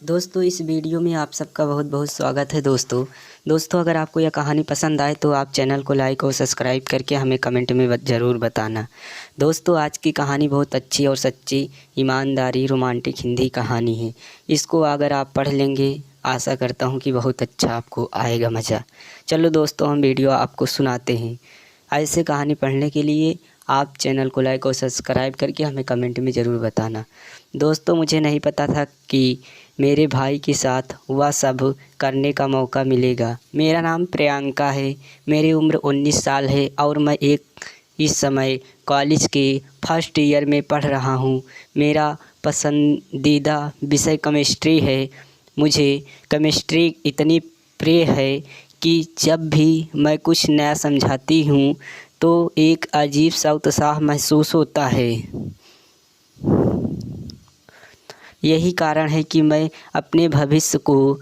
दोस्तों इस वीडियो में आप सबका बहुत बहुत स्वागत है। दोस्तों अगर आपको यह कहानी पसंद आए तो आप चैनल को लाइक और सब्सक्राइब करके हमें कमेंट में ज़रूर बताना। दोस्तों आज की कहानी बहुत अच्छी और सच्ची ईमानदारी रोमांटिक हिंदी कहानी है। इसको अगर आप पढ़ लेंगे आशा करता हूँ कि बहुत अच्छा आपको आएगा मज़ा। चलो दोस्तों हम वीडियो आपको सुनाते हैं। ऐसे कहानी पढ़ने के लिए आप चैनल को लाइक और सब्सक्राइब करके हमें कमेंट में ज़रूर बताना। दोस्तों मुझे नहीं पता था कि मेरे भाई के साथ वह सब करने का मौका मिलेगा। मेरा नाम प्रियंका है, मेरी उम्र 19 साल है और मैं इस समय कॉलेज के फर्स्ट ईयर में पढ़ रहा हूँ। मेरा पसंदीदा विषय केमिस्ट्री है। मुझे केमिस्ट्री इतनी प्रिय है कि जब भी मैं कुछ नया समझाती हूँ तो एक अजीब सा उत्साह महसूस होता है। यही कारण है कि मैं अपने भविष्य को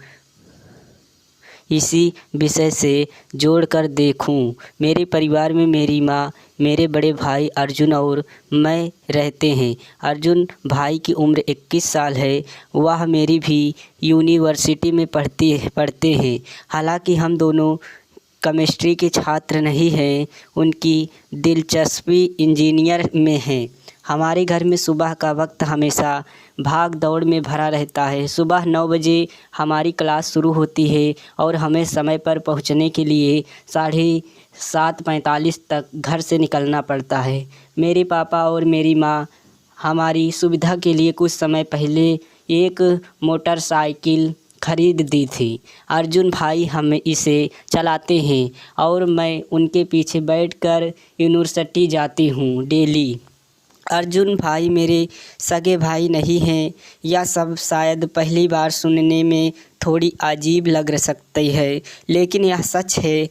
इसी विषय से जोड़कर देखूं। मेरे परिवार में मेरी माँ, मेरे बड़े भाई अर्जुन और मैं रहते हैं। अर्जुन भाई की उम्र 21 साल है। वह मेरी भी यूनिवर्सिटी में पढ़ते हैं। हालांकि हम दोनों केमिस्ट्री के छात्र नहीं हैं। उनकी दिलचस्पी इंजीनियर में है। हमारे घर में सुबह का वक्त हमेशा भाग दौड़ में भरा रहता है। सुबह 9 बजे हमारी क्लास शुरू होती है और हमें समय पर पहुंचने के लिए 7:45 तक घर से निकलना पड़ता है। मेरे पापा और मेरी माँ हमारी सुविधा के लिए कुछ समय पहले एक मोटरसाइकिल खरीद दी थी। अर्जुन भाई हमें इसे चलाते हैं और मैं उनके पीछे बैठकर यूनिवर्सिटी जाती हूँ डेली। अर्जुन भाई मेरे सगे भाई नहीं हैं। यह सब शायद पहली बार सुनने में थोड़ी अजीब लग सकती है, लेकिन यह सच है।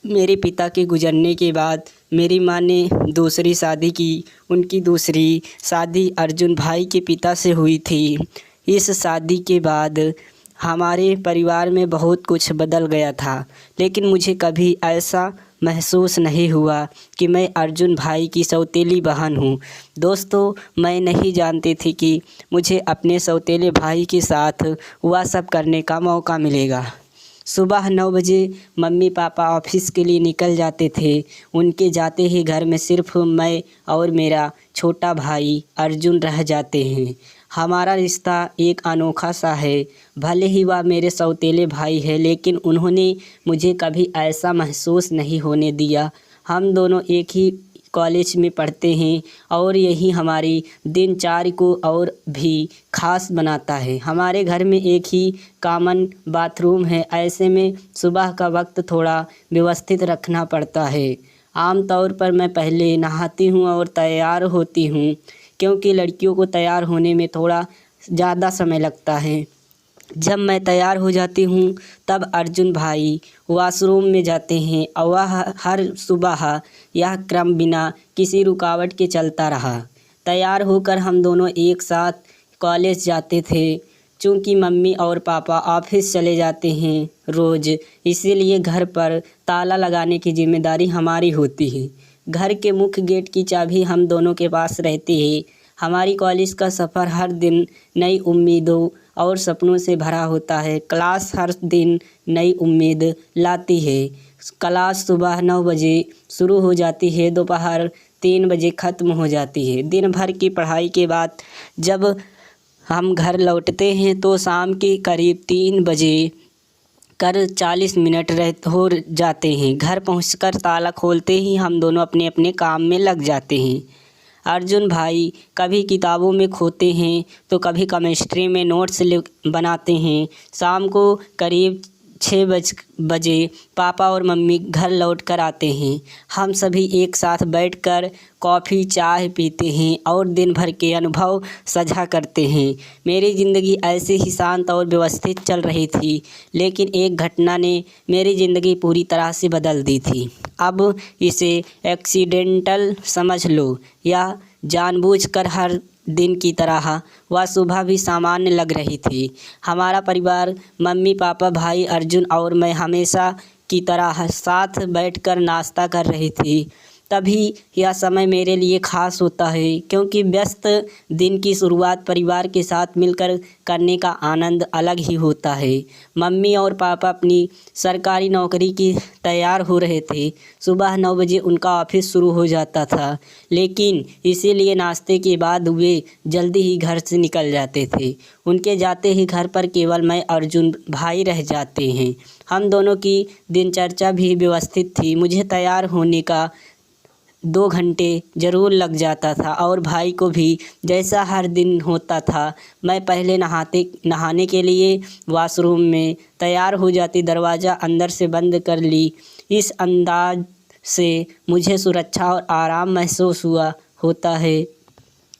मेरे पिता के गुजरने के बाद मेरी माँ ने दूसरी शादी की। उनकी दूसरी शादी अर्जुन भाई के पिता से हुई थी। इस शादी के बाद हमारे परिवार में बहुत कुछ बदल गया था, लेकिन मुझे कभी ऐसा महसूस नहीं हुआ कि मैं अर्जुन भाई की सौतेली बहन हूँ। दोस्तों मैं नहीं जानती थी कि मुझे अपने सौतेले भाई के साथ वह सब करने का मौका मिलेगा। सुबह 9 बजे मम्मी पापा ऑफिस के लिए निकल जाते थे। उनके जाते ही घर में सिर्फ मैं और मेरा छोटा भाई अर्जुन रह जाते हैं। हमारा रिश्ता एक अनोखा सा है। भले ही वह मेरे सौतेले भाई है, लेकिन उन्होंने मुझे कभी ऐसा महसूस नहीं होने दिया। हम दोनों एक ही कॉलेज में पढ़ते हैं और यही हमारी दिनचर्या को और भी ख़ास बनाता है। हमारे घर में एक ही कॉमन बाथरूम है। ऐसे में सुबह का वक्त थोड़ा व्यवस्थित रखना पड़ता है। आमतौर पर मैं पहले नहाती हूँ और तैयार होती हूँ, क्योंकि लड़कियों को तैयार होने में थोड़ा ज़्यादा समय लगता है। जब मैं तैयार हो जाती हूँ तब अर्जुन भाई वॉशरूम में जाते हैं और वह हर सुबह यह क्रम बिना किसी रुकावट के चलता रहा। तैयार होकर हम दोनों एक साथ कॉलेज जाते थे। चूँकि मम्मी और पापा ऑफिस चले जाते हैं रोज़, इसीलिए घर पर ताला लगाने की जिम्मेदारी हमारी होती है। घर के मुख्य गेट की चाबी हम दोनों के पास रहती है। हमारी कॉलेज का सफ़र हर दिन नई उम्मीदों और सपनों से भरा होता है। क्लास हर दिन नई उम्मीद लाती है। क्लास सुबह 9 बजे शुरू हो जाती है, दोपहर 3 बजे ख़त्म हो जाती है। दिन भर की पढ़ाई के बाद जब हम घर लौटते हैं तो शाम के करीब 3 बजे कर 40 मिनट हो जाते हैं। घर पहुंचकर ताला खोलते ही हम दोनों अपने अपने काम में लग जाते हैं। अर्जुन भाई कभी किताबों में खोते हैं तो कभी केमिस्ट्री में नोट्स बनाते हैं। शाम को करीब 6 बजे पापा और मम्मी घर लौट कर आते हैं। हम सभी एक साथ बैठकर कॉफ़ी चाय पीते हैं और दिन भर के अनुभव साझा करते हैं। मेरी ज़िंदगी ऐसे ही शांत और व्यवस्थित चल रही थी, लेकिन एक घटना ने मेरी ज़िंदगी पूरी तरह से बदल दी थी। अब इसे एक्सीडेंटल समझ लो या जानबूझकर हर दिन की तरह वह सुबह भी सामान्य लग रही थी। हमारा परिवार मम्मी पापा भाई अर्जुन और मैं हमेशा की तरह साथ बैठकर नाश्ता कर रही थी। तभी यह समय मेरे लिए ख़ास होता है, क्योंकि व्यस्त दिन की शुरुआत परिवार के साथ मिलकर करने का आनंद अलग ही होता है। मम्मी और पापा अपनी सरकारी नौकरी की तैयार हो रहे थे। सुबह 9 बजे उनका ऑफिस शुरू हो जाता था, लेकिन इसीलिए नाश्ते के बाद वे जल्दी ही घर से निकल जाते थे। उनके जाते ही घर पर केवल मैं और अर्जुन भाई रह जाते हैं। हम दोनों की दिनचर्या भी व्यवस्थित थी। मुझे तैयार होने का 2 घंटे ज़रूर लग जाता था और भाई को भी जैसा हर दिन होता था। मैं पहले नहाने के लिए वॉशरूम में तैयार हो जाती, दरवाज़ा अंदर से बंद कर ली। इस अंदाज से मुझे सुरक्षा और आराम महसूस होता है।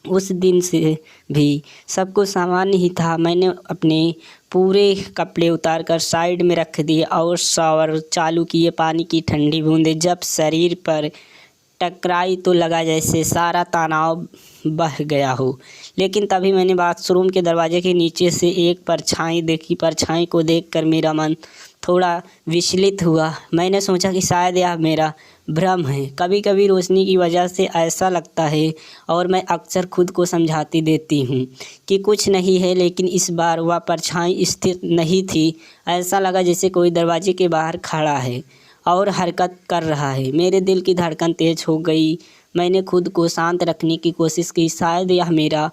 उस दिन से भी सब कुछ सामान्य ही था। मैंने अपने पूरे कपड़े उतार कर साइड में रख दिए और शावर चालू किए। पानी की ठंडी बूंदें जब शरीर पर टकराई तो लगा जैसे सारा तनाव बह गया हो। लेकिन तभी मैंने बाथरूम के दरवाजे के नीचे से एक परछाई देखी। परछाई को देखकर मेरा मन थोड़ा विचलित हुआ। मैंने सोचा कि शायद यह मेरा भ्रम है। कभी कभी रोशनी की वजह से ऐसा लगता है और मैं अक्सर खुद को समझाती देती हूँ कि कुछ नहीं है, लेकिन इस बार वह परछाई स्थिर नहीं थी। ऐसा लगा जैसे कोई दरवाजे के बाहर खड़ा है और हरकत कर रहा है। मेरे दिल की धड़कन तेज हो गई। मैंने खुद को शांत रखने की कोशिश की, शायद यह मेरा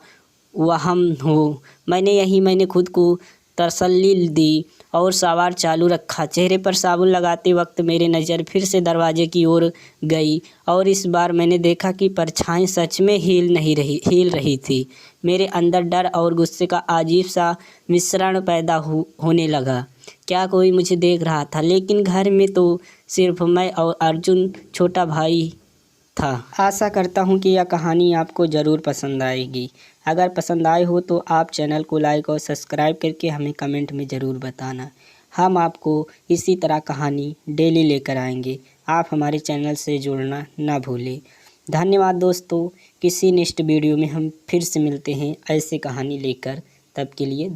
वहम हो। मैंने खुद को तसल्ली दी और शावर चालू रखा। चेहरे पर साबुन लगाते वक्त मेरी नज़र फिर से दरवाजे की ओर गई और इस बार मैंने देखा कि परछाई सच में हिल रही थी। मेरे अंदर डर और गुस्से का अजीब सा मिश्रण पैदा होने लगा। क्या कोई मुझे देख रहा था? लेकिन घर में तो सिर्फ मैं और अर्जुन छोटा भाई था। आशा करता हूँ कि यह कहानी आपको ज़रूर पसंद आएगी। अगर पसंद आए हो तो आप चैनल को लाइक और सब्सक्राइब करके हमें कमेंट में ज़रूर बताना। हम आपको इसी तरह कहानी डेली लेकर आएंगे। आप हमारे चैनल से जुड़ना ना भूलें। धन्यवाद दोस्तों। किसी नेक्स्ट वीडियो में हम फिर से मिलते हैं ऐसे कहानी लेकर। तब के लिए